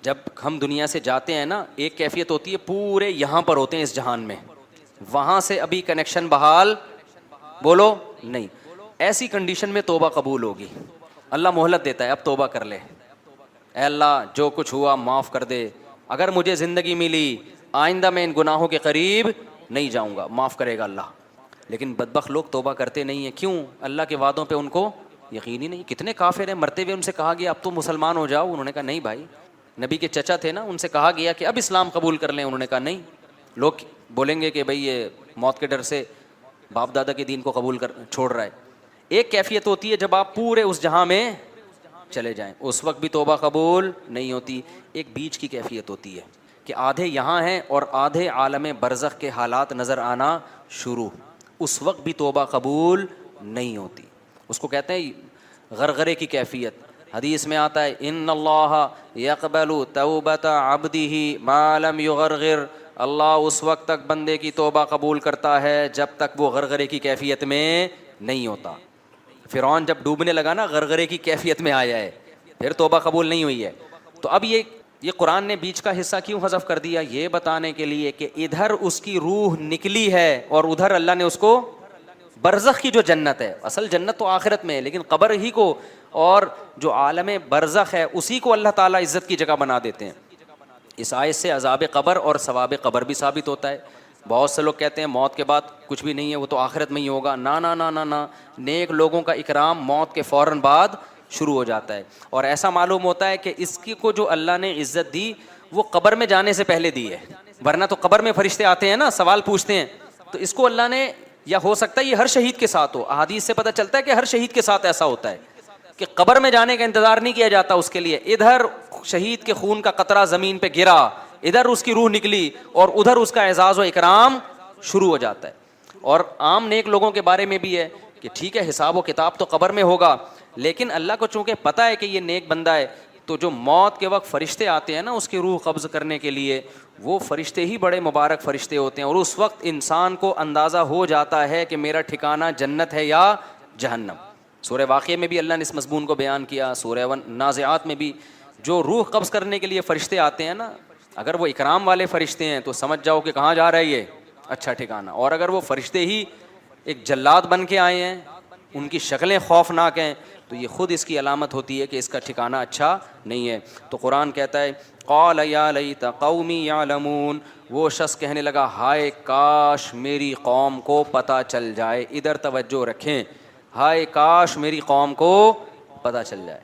جب ہم دنیا سے جاتے ہیں نا ایک کیفیت ہوتی ہے پورے یہاں پر ہوتے ہیں اس جہان میں، وہاں سے ابھی کنیکشن بحال بولو نہیں، ایسی کنڈیشن میں توبہ قبول ہوگی، اللہ مہلت دیتا ہے اب توبہ کر لے، اے اللہ جو کچھ ہوا معاف کر دے، اگر مجھے زندگی ملی آئندہ میں ان گناہوں کے قریب نہیں جاؤں گا، معاف کرے گا اللہ۔ لیکن بدبخت لوگ توبہ کرتے نہیں ہیں، کیوں؟ اللہ کے وعدوں پہ ان کو یقین ہی نہیں۔ کتنے کافر ہیں مرتے ہوئے ان سے کہا گیا اب تو مسلمان ہو جاؤ، انہوں نے کہا نہیں بھائی، نبی کے چچا تھے نا ان سے کہا گیا کہ اب اسلام قبول کر لیں، انہوں نے کہا نہیں۔ لوگ بولیں گے کہ بھئی یہ موت کے ڈر سے باپ دادا کے دین کو قبول کر چھوڑ رہا ہے۔ ایک کیفیت ہوتی ہے جب آپ پورے اس جہاں میں چلے جائیں اس وقت بھی توبہ قبول نہیں ہوتی، ایک بیچ کی کیفیت ہوتی ہے کہ آدھے یہاں ہیں اور آدھے عالم برزخ کے حالات نظر آنا شروع، اس وقت بھی توبہ قبول نہیں ہوتی، اس کو کہتے ہیں غرغرے کی کیفیت۔ حدیث میں آتا ہے ان اللہ یقبل توبۃ عبدہ ما لم یغرغر، اللہ اس وقت تک بندے کی توبہ قبول کرتا ہے جب تک وہ غرغرے کی کیفیت میں نہیں ہوتا۔ فرعون جب ڈوبنے لگا نا غرغرے کی کیفیت میں آیا ہے، پھر توبہ قبول نہیں ہوئی ہے۔ تو اب یہ قرآن نے بیچ کا حصہ کیوں حذف کر دیا؟ یہ بتانے کے لیے کہ ادھر اس کی روح نکلی ہے اور ادھر اللہ نے اس کو برزخ کی جو جنت ہے، اصل جنت تو آخرت میں ہے لیکن قبر ہی کو اور جو عالم برزخ ہے اسی کو اللہ تعالیٰ عزت کی جگہ بنا دیتے ہیں۔ اس آیت سے عذاب قبر اور ثواب قبر بھی ثابت ہوتا ہے۔ بہت سے لوگ کہتے ہیں موت کے بعد کچھ بھی نہیں ہے، وہ تو آخرت میں ہی ہوگا، نا نا نا نا نا، نیک لوگوں کا اکرام موت کے فوراً بعد شروع ہو جاتا ہے، اور ایسا معلوم ہوتا ہے کہ اس کی کو جو اللہ نے عزت دی وہ قبر میں جانے سے پہلے دی ہے، ورنہ تو قبر میں فرشتے آتے ہیں نا سوال پوچھتے ہیں، تو اس کو اللہ نے، یا ہو سکتا ہے یہ ہر شہید کے ساتھ ہو، احادیث سے پتہ چلتا ہے کہ ہر شہید کے ساتھ ایسا ہوتا ہے کہ قبر میں جانے کا انتظار نہیں کیا جاتا اس کے لیے، ادھر شہید کے خون کا قطرہ زمین پہ گرا، ادھر اس کی روح نکلی اور ادھر اس کا اعزاز و اکرام شروع ہو جاتا ہے۔ اور عام نیک لوگوں کے بارے میں بھی ہے کہ ٹھیک ہے حساب و کتاب تو قبر میں ہوگا، لیکن اللہ کو چونکہ پتہ ہے کہ یہ نیک بندہ ہے، تو جو موت کے وقت فرشتے آتے ہیں نا اس کی روح قبض کرنے کے لیے، وہ فرشتے ہی بڑے مبارک فرشتے ہوتے ہیں، اور اس وقت انسان کو اندازہ ہو جاتا ہے کہ میرا ٹھکانہ جنت ہے یا جہنم۔ سورہ واقعہ میں بھی اللہ نے اس مضمون کو بیان کیا، سورہ نازعات میں بھی، جو روح قبض کرنے کے لیے فرشتے آتے ہیں نا، اگر وہ اکرام والے فرشتے ہیں تو سمجھ جاؤ کہ کہاں جا رہا ہے یہ اچھا ٹھکانہ، اور اگر وہ فرشتے ہی ایک جلاد بن کے آئے ہیں، ان کی شکلیں خوفناک ہیں، تو یہ خود اس کی علامت ہوتی ہے کہ اس کا ٹھکانہ اچھا نہیں ہے۔ تو قرآن کہتا ہے قال یا لیت قومی یعلمون، وہ شخص کہنے لگا ہائے کاش میری قوم کو پتہ چل جائے، ادھر توجہ رکھیں، ہائے کاش میری قوم کو پتہ چل جائے،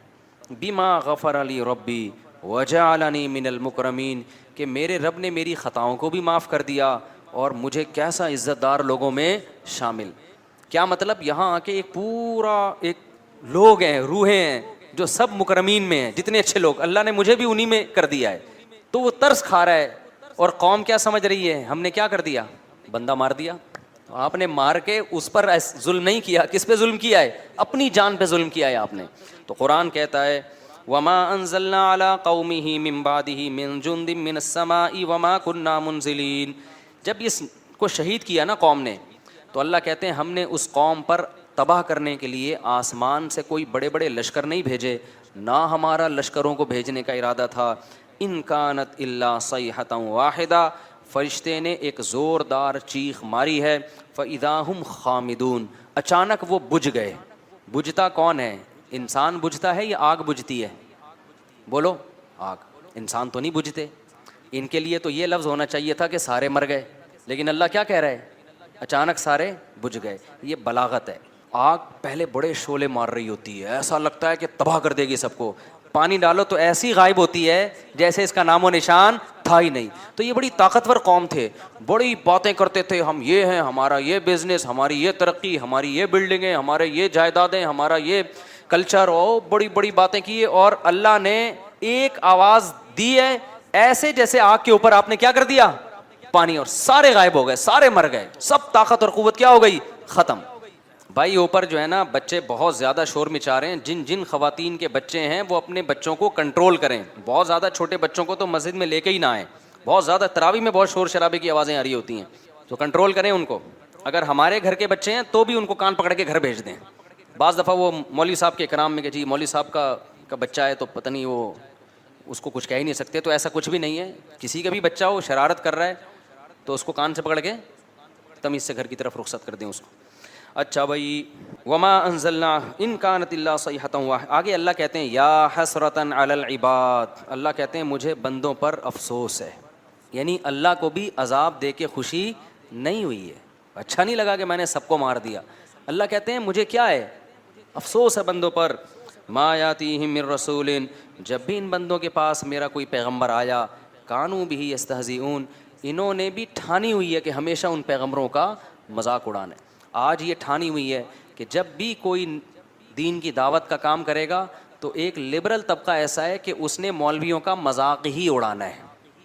بما غفر لی ربی وجعلنی من المکرمین، کہ میرے رب نے میری خطاؤں کو بھی معاف کر دیا اور مجھے کیسا عزت دار لوگوں میں شامل۔ کیا مطلب؟ یہاں آ کے ایک پورا ایک لوگ ہیں، روحیں ہیں جو سب مکرمین میں ہیں، جتنے اچھے لوگ اللہ نے مجھے بھی انہی میں کر دیا ہے، تو وہ ترس کھا رہا ہے، اور قوم کیا سمجھ رہی ہے ہم نے کیا کر دیا؟ بندہ مار دیا۔ تو آپ نے مار کے اس پر ظلم نہیں کیا، کس پہ ظلم کیا ہے؟ اپنی جان پہ ظلم کیا ہے آپ نے۔ تو قرآن کہتا ہے وما انزلنا على قومه من بعده من جند من السماء وما كنا منزلین، جب اس کو شہید کیا نا قوم نے، تو اللہ کہتے ہیں ہم نے اس قوم پر تباہ کرنے کے لیے آسمان سے کوئی بڑے بڑے لشکر نہیں بھیجے، نہ ہمارا لشکروں کو بھیجنے کا ارادہ تھا، ان کانت الا صیحۃ واحدہ، فرشتے نے ایک زوردار چیخ ماری ہے، فاذا هم خامدون، اچانک وہ بجھ گئے۔ بجھتا کون ہے؟ انسان بجھتا ہے یا آگ بجھتی ہے؟ بولو، آگ، انسان تو نہیں بجھتے۔ ان کے لیے تو یہ لفظ ہونا چاہیے تھا کہ سارے مر گئے، لیکن اللہ کیا کہہ رہا ہے؟ اچانک سارے بجھ گئے. یہ بلاغت ہے. آگ پہلے بڑے شعلے مار رہی ہوتی ہے, ایسا لگتا ہے کہ تباہ کر دے گی سب کو. پانی ڈالو تو ایسی غائب ہوتی ہے جیسے اس کا نام و نشان تھا ہی نہیں. تو یہ بڑی طاقتور قوم تھے, بڑی باتیں کرتے تھے, ہم یہ ہیں, ہمارا یہ بزنس, ہماری یہ ترقی, ہماری یہ بلڈنگیں, ہمارے یہ جائیدادیں, ہمارا یہ کلچر, اور بڑی بڑی باتیں کی. اور اللہ نے ایک آواز دی ہے ایسے جیسے آگ کے اوپر آپ نے کیا کر دیا, پانی, اور سارے غائب ہو گئے, سارے مر گئے, سب طاقت اور قوت کیا ہو گئی, ختم. بھائی اوپر جو ہے نا بچے بہت زیادہ شور مچا رہے ہیں. جن جن خواتین کے بچے ہیں وہ اپنے بچوں کو کنٹرول کریں. بہت زیادہ چھوٹے بچوں کو تو مسجد میں لے کے ہی نہ آئیں. بہت زیادہ تراویح میں بہت شور شرابے کی آوازیں آ رہی ہوتی ہیں, تو کنٹرول کریں ان کو. اگر ہمارے گھر کے بچے ہیں تو بھی ان کو کان پکڑ کے گھر بھیج دیں. بعض دفعہ وہ مولوی صاحب کے اکرام میں کہ جی مولوی صاحب کا بچہ ہے تو پتہ نہیں وہ اس کو کچھ کہہ ہی نہیں سکتے. تو ایسا کچھ بھی نہیں ہے. کسی کا بھی بچہ ہو شرارت کر رہا ہے تو اس کو کان سے پکڑ کے تمیز سے گھر کی طرف رخصت کر دیں اس کو. اچھا بھائی, وما انزلنا ان کانت اللہ صیحۃ واحدۃ. آگے اللہ کہتے ہیں یا حسرۃ علی العباد, اللہ کہتے ہیں مجھے بندوں پر افسوس ہے. یعنی اللہ کو بھی عذاب دے کے خوشی نہیں ہوئی ہے, اچھا نہیں لگا کہ میں نے سب کو مار دیا. اللہ کہتے ہیں مجھے کیا ہے, افسوس ہے بندوں پر. ما یاتیہم من رسول, جب بھی ان بندوں کے پاس میرا کوئی پیغمبر آیا, کانوا بہ یستہزئون, انہوں نے بھی ٹھانی ہوئی ہے کہ ہمیشہ ان پیغمبروں کا مذاق اڑانا ہے. آج یہ ٹھانی ہوئی ہے کہ جب بھی کوئی دین کی دعوت کا کام کرے گا تو ایک لبرل طبقہ ایسا ہے کہ اس نے مولویوں کا مذاق ہی اڑانا ہے.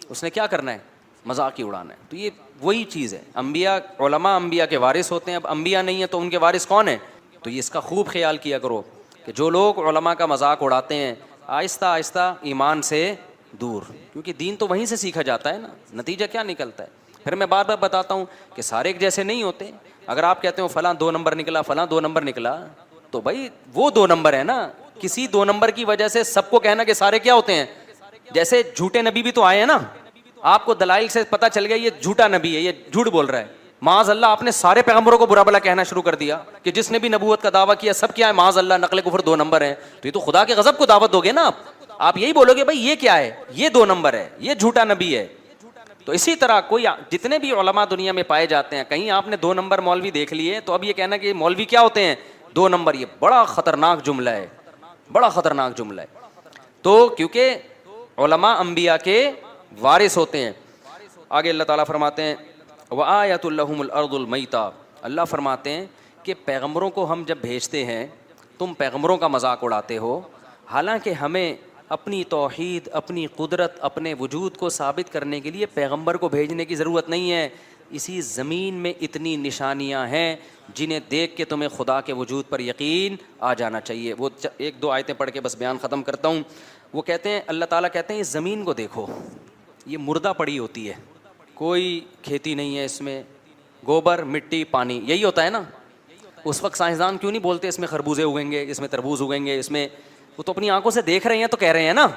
اس نے کیا کرنا ہے, مذاق ہی اڑانا ہے. تو یہ وہی چیز ہے. انبیاء, علماء انبیاء کے وارث ہوتے ہیں. اب انبیاء نہیں ہیں تو ان کے وارث کون ہیں؟ تو یہ اس کا خوب خیال کیا کرو کہ جو لوگ علماء کا مذاق اڑاتے ہیں آہستہ آہستہ ایمان سے دور, کیونکہ دین تو وہیں سے سیکھا جاتا ہے نا. نتیجہ کیا نکلتا ہے؟ پھر میں بار بار بتاتا ہوں کہ سارے ایک جیسے نہیں ہوتے. اگر آپ کہتے ہو فلاں 2 نمبر نکلا, فلاں 2 نمبر نکلا, تو بھائی وہ 2 نمبر ہے نا. کسی 2 نمبر کی وجہ سے سب کو کہنا کہ سارے کیا ہوتے ہیں. جیسے جھوٹے نبی بھی تو آئے ہیں نا, آپ کو دلائل سے پتہ چل گیا یہ جھوٹا نبی ہے, یہ جھوٹ بول رہا ہے. معاذ اللہ آپ نے سارے پیغمبروں کو برا بلا کہنا شروع کر دیا کہ جس نے بھی نبوت کا دعویٰ کیا سب کیا ہے, معاذ اللہ نقل کفر 2 نمبر ہیں. تو یہ تو خدا کے غضب کو دعوت دو گے نا. آپ یہی بولو گے بھائی یہ کیا ہے, یہ 2 نمبر ہے, یہ جھوٹا نبی ہے. تو اسی طرح کوئی جتنے بھی علماء دنیا میں پائے جاتے ہیں, کہیں آپ نے 2 نمبر مولوی دیکھ لیے تو اب یہ کہنا کہ مولوی کیا ہوتے ہیں 2 نمبر, یہ بڑا خطرناک جملہ ہے, بڑا خطرناک جملہ ہے. تو کیونکہ علماء انبیاء کے وارث ہوتے ہیں. آگے اللہ تعالیٰ فرماتے ہیں وآیۃ لہم الارض المیتہ, اللہ فرماتے ہیں کہ پیغمبروں کو ہم جب بھیجتے ہیں تم پیغمبروں کا مذاق اڑاتے ہو, حالانکہ ہمیں اپنی توحید, اپنی قدرت, اپنے وجود کو ثابت کرنے کے لیے پیغمبر کو بھیجنے کی ضرورت نہیں ہے. اسی زمین میں اتنی نشانیاں ہیں جنہیں دیکھ کے تمہیں خدا کے وجود پر یقین آ جانا چاہیے. وہ 1-2 آیتیں پڑھ کے بس بیان ختم کرتا ہوں. وہ کہتے ہیں, اللہ تعالیٰ کہتے ہیں اس زمین کو دیکھو, یہ مردہ پڑی ہوتی ہے, کوئی کھیتی نہیں ہے اس میں, گوبر مٹی پانی یہی ہوتا ہے نا. اس وقت سائنسدان کیوں نہیں بولتے اس میں خربوزے اگیں گے, اس میں تربوز اگیں گے, اس میں, وہ تو اپنی آنکھوں سے دیکھ رہے ہیں تو کہہ رہے ہیں نا.